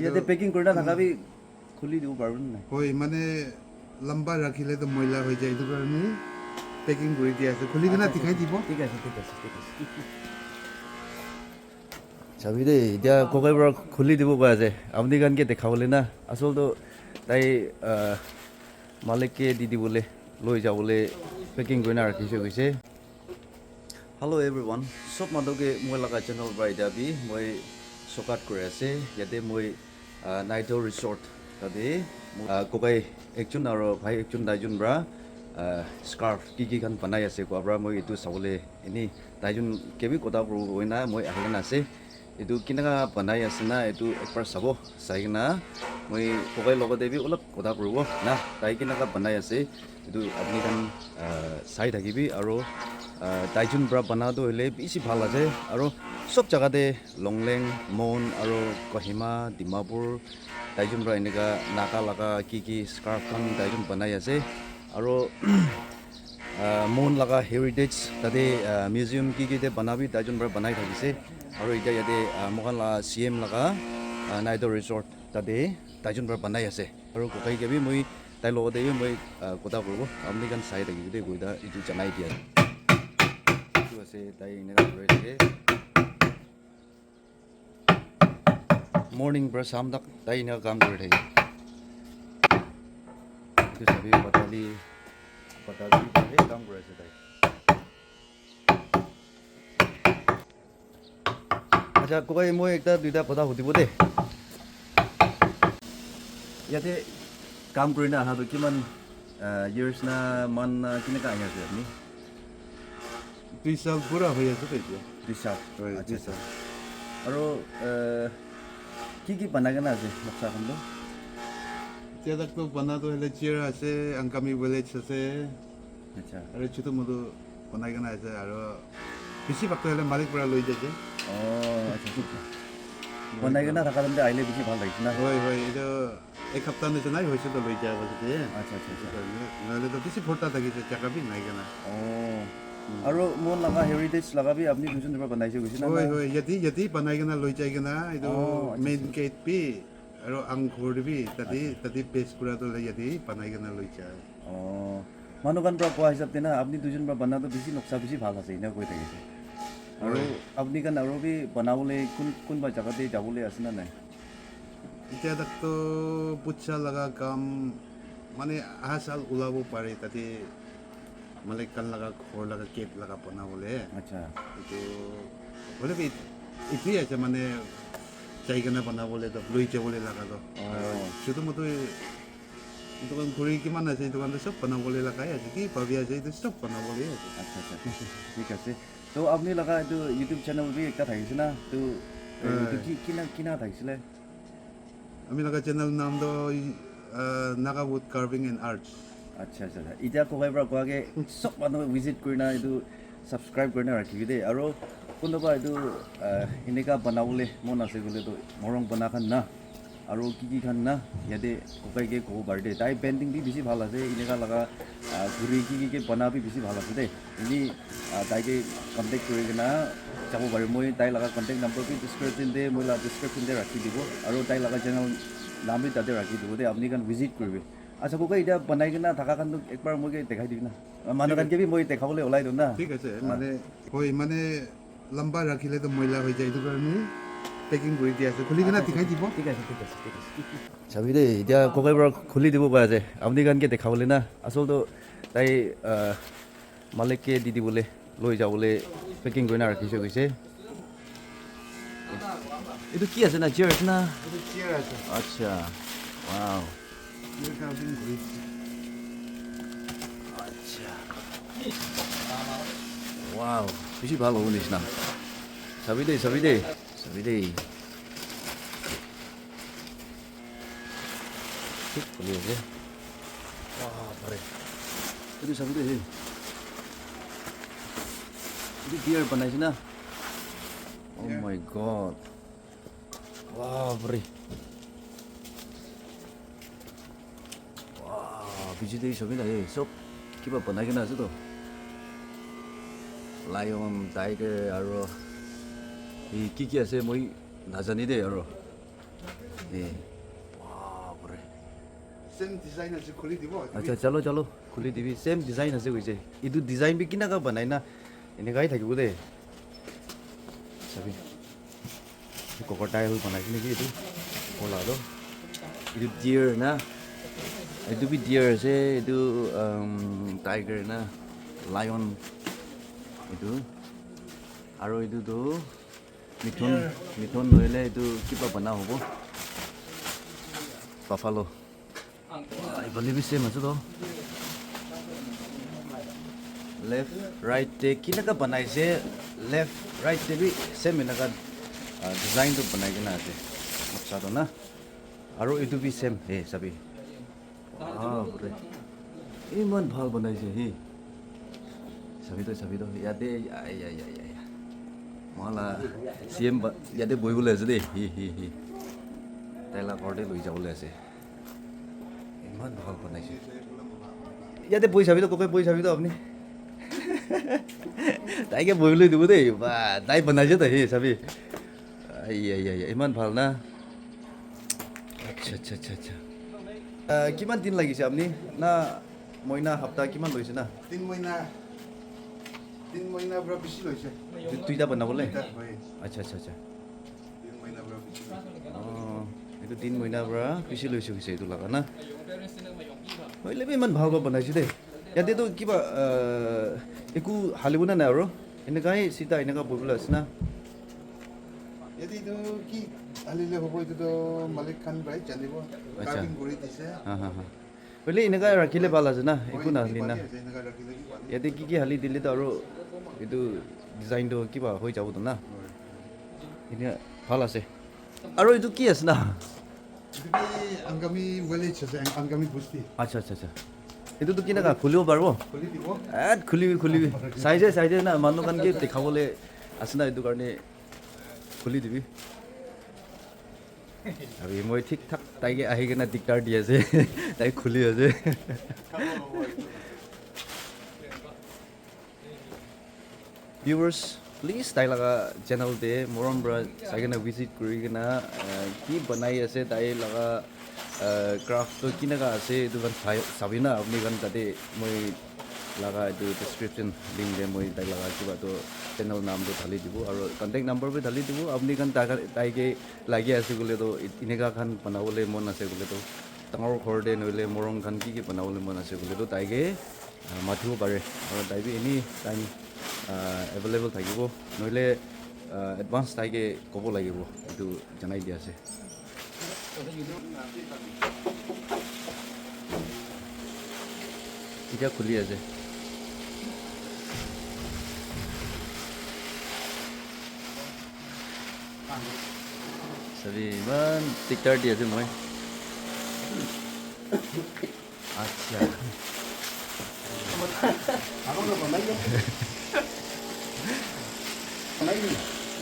ইয়াতে পেকিং কৰি থাকাবি খুলি দিব পাৰোঁ নাই হয় মানে লম্বা ৰাখিলে তো ময়লা হৈ যায় এইটো কাৰণে পেকিং কৰি দিয়া আছে খুলি কিনে দেখাই দিব ঠিক আছে চাবি দেই এতিয়া ককাই পৰা খুলি দিব কৈ আছে আপুনি কাৰণকে দেখাবলৈ না আচলতে তাই মালিককে দি দিবলৈ লৈ যাবলৈ পেকিং কৰি ৰাখিছে গৈছে হেল্ল' এভৰিৱান চব মানুহকে মই লগা চেনেল পৰা এতিয়া বি মই চকাত কৰি আছে ইয়াতে মই নাইটৰ ৰিচৰ্ট তাতে ককাই একজন আৰু ভাই একজন দাইজন পৰা স্কাৰ্ফ কি খান বনাই আছে কোৱাৰ পৰা মই এইটো চাবলৈ এনেই দাইজন কেবি কথা পৰি না মই আহিলে নাছে এইটো কেনেকুৱা বনাই আছে না এইটো একবাৰ চাব চাই কিনা মই ককাই লগতে বি অলপ কথা কৰিব না তাই কেনেকুৱা বনাই আছে এইটো আপুনি খান চাই থাকিবি আৰু দাইজন পৰা বনাটো হ'লে বেছি ভাল আছে আৰু চব জেগাতে লংলেং মন আৰু কহিমা ডিমাপুৰ দাইজন পৰা এনেকুৱা নাকা লাগা কি স্কাৰ্ফখন দাইজন বনাই আছে আৰু মন লগা হেৰিটেজ তাতে মিউজিয়াম কি বনাবি দাইজন পৰা বনাই থাকিছে আৰু এতিয়া ইয়াতে মোকান CM লগা নাইটৰ ৰিচৰ্ট তাতে দাইজন পৰা বনাই আছে আৰু ককাই কেবি মই তাইৰ লগতে মই কথা কৰিব আপুনি কাৰণ চাই থাকিব দেই গৈ এইটো জনাই দিয়া এইটো আছে তাই এনেকুৱা কৰি থাকে মৰ্ণিং পৰা শাম তাক তাই এনেকুৱা কাম কৰি থাকে এইটো চাবি পাতালি কাম কৰি আছে তাই আচ্ছা ককাই মই একটা দুইটা কথা সুধিব দেই ইয়াতে কাম কৰি না অহাটো কিমান ইয়াৰ্ছ না মান না কেনেকুৱা আহি আছে আপুনি 2 সাল পুৰা হৈ আছে তো এতিয়া দিছা হয় আচ্ছা 2 সাল আৰু কি বনাই কেনে আছে নক্সাখনটো এতিয়া তাকতো বনাটো হ'লে চেয়াৰ আছে আংকামি ভিলেজ আছে আচ্ছা আৰু ছোটো মোটো বনাই কিনে আছে আৰু বেছি ভাগটো হ'লে মালিক পৰা লৈ যায় যে অঁ আচ্ছা বনাই কেনে থকা তেন্তে আহিলে বেছি ভাল লাগিছে না হয় এইটো এক সপ্তাহ নিচিনাই হৈছে তো লৈ যায় পাছতে আচ্ছা নহ'লেতো বেছি ফৰ্তা থাকিছে চাকাবি নাই কেনা অঁ আৰু মোৰ লগা হেৰিটেজ লগাবি আপুনি দুজন পৰা বনাইছে গৈছে না হয় ইয়াতে বনাই কিনে লৈ যায় কিনা এইটো আচ্ছা, মেইন গেট বি আৰু আংঘৰ দিবি তাতে পেষ্ট কৰাটো ইয়াতে বনাই কিনে লৈ যায় অঁ মানুহখন পৰা কোৱা হিচাপতে না আপুনি দুজন পৰা বনাটো বেছি নক্সা বেছি ভাল আছে এনেকুৱা কৈ থাকিছে আৰু আপুনি কাৰণ আৰু বি বনাবলৈ কোনোবা জেগাতে যাবলৈ আছে না নাই এতিয়া তাকতো পুচ্ছা লগা কাম মানে আহা চাল ওলাব পাৰে তাতে মালিক কান লগা ঘৰ লগা কেক লগা বনাবলৈ আচ্ছা এইটো হ'লে এইটোৱে আছে মানে যাই কিনে বনাবলৈ লৈ যাবলৈ লগাটো ছোটো মোটো দোকান ঘূৰি কিমান আছে দোকানটো চব বনাবলৈ লগাই আছে কি ভাবি আছে এইটো চব বনাবলৈ আছে আচ্ছা ঠিক আছে তো আপুনি লগা এইটো ইউটিউব চেনেল বি একটা থাকিছে না তো এইটো কিনা থাকিছিলে আমি লগা চেনেল নামটো নাগাবুট কাৰ্ভিং এণ্ড আৰ্টছ আচ্ছা এতিয়া ককাই পৰা কোৱাকৈ চব মানুহ ভিজিট কৰি না এইটো ছাবস্ক্ৰাইব কৰি না ৰাখিবি দেই আৰু কোনোবা এইটো এনেকুৱা বনাবলৈ মন আছে বোলেতো মৰং বনাখান না আৰু কি খান না ইয়াতে ককাইকে ক'ব পাৰে দেই তাই পেইণ্টিং দি বেছি ভাল আছে এনেকুৱা লগা ঘূৰি কি বনাবি বেছি ভাল আছে দেই এনেই তাইকে কণ্টেক্ট কৰি কিনে যাব পাৰে মই তাই লগা কণ্টেক্ট নম্বৰটো ডিছক্ৰিপশ্যনতে মই ডিছক্ৰিপশ্যনতে ৰাখি দিব আৰু তাই লগা চেনেল নামে তাতে ৰাখি দিব দেই আপুনি কাৰণ ভিজিট কৰিবি আচ্ছা ককাই এতিয়া বনাই কিনে থকা কাৰণটো একবাৰ মই দেখাই দিবি না মানুহ কাৰণকে বি মই দেখাবলৈ ওলাই দিওঁ না ঠিক আছে মানে হয় মানে লম্বা ৰাখিলেতো ময়লা হৈ যায় এইটো কাৰণে পেকিং কৰি দিয়া আছে খুলি কিনে দেখাই দিব ঠিক আছে চাবি দেই এতিয়া ককাই পৰা খুলি দিব কৈ আছে আপুনি কাৰণকে দেখাবলৈ না আচলতে তাই মালিককে দি দিবলৈ লৈ যাবলৈ পেকিং কৰি না ৰাখিছে গৈছে এইটো কি আছে না চেয়াৰ না চেয়াৰ আছে আচ্ছা ৱাও আচ্ছা ৱাও বেছি ভাল হ'ব নিচিনা চাবি দেই ঠিক খুলি আছে পাৰে এইটো চাবি দেই এইটো বিয়াৰ বনাইছে না অ' মাই গড বাপৰে বিজি দেই ছবি নাই চব কিবা বনাই কিনে আছে তো লায়ন টাইগাৰ আৰু এই কি আছে মই নাজানি দেই আৰু ए बाप रे सेम डिजाइन আছে খুলি দিব अच्छा चलो चलो खुली दिबी सेम डिजाइन আছে কৈছে इदु डिजाइन बि किनाका बनाय ना এনেকাই থাকিব দে চাবি crocodile बनायছে নেকি इदु होला द इदु deer ना इदु बि deer আছে इदु tiger ना lion इदु আৰু इदु तो মিথুন মিথুন নহলে इदु কিবা বনা হ'ব buffalo I believe it's same also. Left, right, te kinaka banai se left, right te bi same inaka design to banai kena ase. Maksa to na. Aro itu bi same he sabi. Ah, bre. Iman bhal banai se he. Sabi to yate ay. Mala same yate boi bole ase de he. Taila korte loi jabole ase. ইমান ভাল বনাইছে ইয়াতে বহি চাবি তো কোকে বহি চাবি তো আপনি তাইকে বহিলৈ দিব দেই বা তাই বনাইছে তো সেই চাবি ইমান ভাল না আচ্ছা কিমান দিন লাগিছে আপনি না মইনা সপ্তাহ কিমান লৈছে না 3 মহিনা পৰা বেছি লৈছে দুইটা বনাবলৈ হয় আচ্ছা 3 মহিনা পৰা বেছি এইটো 3 মহিনাৰ পৰা বেছি লৈছে হৈছে এইটো লগা না হইলে ইমান ভাল বনাইছে দেই ইয়াতেতো কিবা একো হালিব নাই আৰু এনেকাই চিধা এনেকা বহিবলৈ আছে না यदि तो की हालिले হ'ব এটো মালিক খান ভাই জানিব কাটিং কৰি দিছে হইলে এনেকা ৰাখিলে ভাল আছে না একো নাহলি না এনেকা ৰাখিলে কি ভাল ইয়াতে কি হালি দিলে তো আৰু এইটো ডিজাইনটো কিবা হৈ যাবতো না এতিয়া ভাল আছে আৰু এইটো কি আছে না আংগামী ভিলেজ আছে আংগামী বস্তি আচ্ছা এইটোতো কিনাকা খুলিব পাৰিব খুলি দিব খুলিবি চাইজে না মানুহ কানকে দেখাবলৈ আছে না এইটো কাৰণে খুলি দিবি আৰু মই ঠিক ঠাক তাইকে আহি কিনে দিগদাৰ দি আছে তাই খুলি আছে ভিউৱাৰ্ছ প্লিজ তাই লগা চেনেলতে মৰম পৰা চাই কিনে ভিজিট কৰি কিনে কি বনাই আছে তাই লগা ক্ৰাফ্টটো কেনেকুৱা আছে এইটো চাবি না আপুনি কাৰণ তাতে মই লগা এইটো ডেছক্ৰিপশ্যন লিংক দিয়ে মই তাই লগা কিবাটো চেনেল নামটো ঢালি দিব আৰু কণ্টেক্ট নাম্বাৰটো ঢালি দিব আপুনি কাৰণ তাইকে লাগি আছে বোলেতো এনেকুৱা খান বনাবলৈ মন আছে বোলেতো ডাঙৰ ঘৰতে নহ'লে মৰম খান কি বনাবলৈ মন আছে বোলেতো তাইকে মাতিব পাৰে আৰু তাই এনি টাইম এভেইলেবল থাকিব নহ'লে এডভান্স তাইকে ক'ব লাগিব এইটো জনাই দিয়া আছে এতিয়া খুলি আছে চাবি ইমান দিগদাৰ দি আছে মই আচ্ছা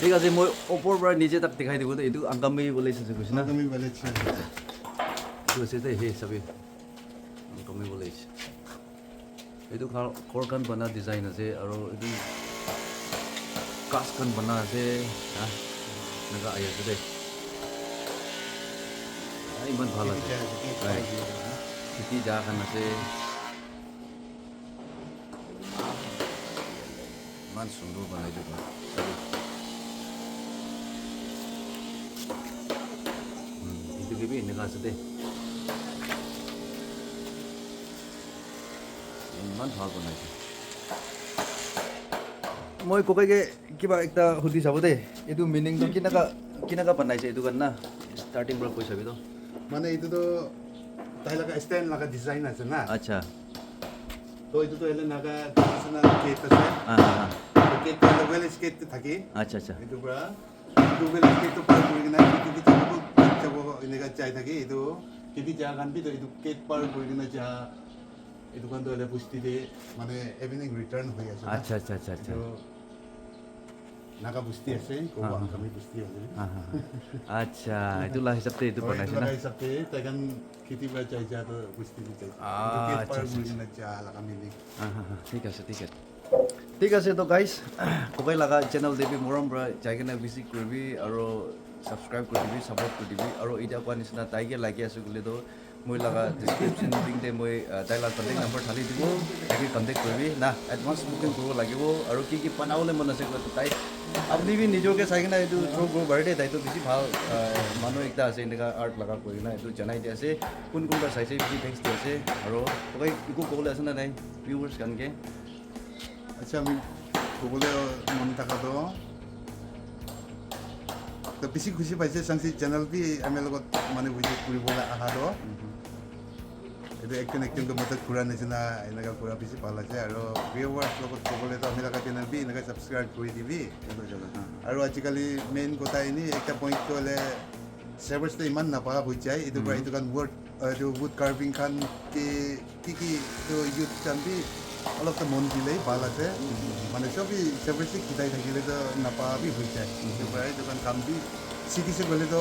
ঠিক আছে মই ওপৰৰ পৰা নিজে তাক দেখাই দিব এইটো আংগামী বুলি কৈছে না আংগামী ভিলেজ এইটো আছে যে সেই চাবি আংগামী বুলি এইটো ঘৰখন বনা ডিজাইন আছে আৰু এইটো কাজখন বনা আছে এনেকুৱা আহি আছে দেই ইমান ভাল আছে খেতি জাগাখন আছে ইমান সুন্দৰ বনাইছো এইটো কিবি এনেকুৱা আছে দেই ইমান ভাল বনাইছে মই ককাইকে কিবা একটা সুধি চাব দেই এইটো মিনিংটো কেনেকুৱা বনাইছে এইটো কাৰণে না ষ্টাৰ্টিং পৰা কৈ চাবি তো মানে এইটোতো তাই লগা ষ্টাইল লগা ডিজাইন আছে না আচ্ছা তো এইটোতো এলে নাগা ট্ৰেডিশ্যনেল কেক আছে কেকটো ভিলেজ কেক থাকে আচ্ছা এইটো পৰা এইটো ভিলেজ কেকটো পাৰ কৰি কিনে এইটো কি যাব এনেকা চাই থাকে এইটো কেটি যা গান বি তো এইটো কেক পাৰ কৰি কিনে যা এইটো কানটো এলে পুষ্টি দিয়ে মানে এভিনিং ৰিটাৰ্ণ হৈ আছে আচ্ছা নাগা পুষ্টি আছে কোৱা আমি পুষ্টি আছে আচ্ছা এইটো লা হিচাপতে এইটো বনাইছে না হিচাপতে তাইকান খেতি পৰা চাই যা তো পুষ্টি দি চাই আচ্ছা যা লাগা মিলি ঠিক আছে তো গাইজ ককাই লগা চেনেল দেবি মৰম পৰা যাই কিনে ভিজিট কৰিবি আৰু সাবস্ক্ৰাইব কৰি দিবি সাপোৰ্ট কৰি দিবি আৰু এতিয়া কোৱা নিচিনা তাইকে লাগি আছো গ'লেতো মই লগা ডিসক্ৰিপশন লিংকতে মই তাইৰ কণ্টেক্ট নম্বৰ ঢালি দিব তাইকে কণ্টেক্ট কৰিবি না এডভান্স বুকিং কৰিব লাগিব আৰু কি বনাবলৈ মন আছে তাই আপুনি বি নিজকে চাই কিনে এইটো থ্ৰ' কৰিব পাৰে দেই তাইতো বেছি ভাল মানুহ একটা আছে এনেকুৱা আৰ্ট লগা কৰি কিনে এইটো জনাই দি আছে কোনোবা চাইছে বেছি থেংকছ দি আছে আৰু তই একো ক'বলৈ আছে না নাই ভিউৱাৰ্ছ কাৰণকে আচ্ছা আমি ক'বলৈ মন থকাটো তো বেছি খুচি পাইছে চাংচি চেনেল বি আমি লগত মানে ভিডিঅ' কৰিবলৈ অহাটো এইটো একদিনটো মদত ঘূৰা নিচিনা এনেকুৱা ঘূৰা বেছি ভাল আছে আৰু ভিউৱাৰ্ছ লগত ক'বলৈতো আমি লগা চেনেল বি এনেকৈ ছাবস্ক্ৰাইব কৰি দিবি আৰু আজিকালি মেইন কথা এনেই একটা পইণ্টটো হ'লে চাৰ্ভাৰ্ছটো ইমান নাপায় হৈ যায় এইটো পৰা এইটো কাৰণ এইটো উড কাৰ্ভিং খান কি এইটো ইউথ খান বি অলপতো মন দিলেই ভাল আছে মানে চবেই চাৰ্ভাৰ্ছে খিদাই থাকিলেতো নাপাবি হৈ যায় এইটো পৰা এইটো কাৰণ কাম বি শিকিছে গ'লেতো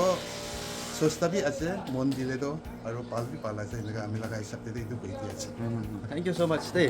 সস্তা বি আছে মন দিলেতো আৰু ভাল বি ভাল আছে এনেকৈ আমি লগা হিচাপতে এইটো কৰি দি আছে থ্যাংক ইউ সো মাচ দেই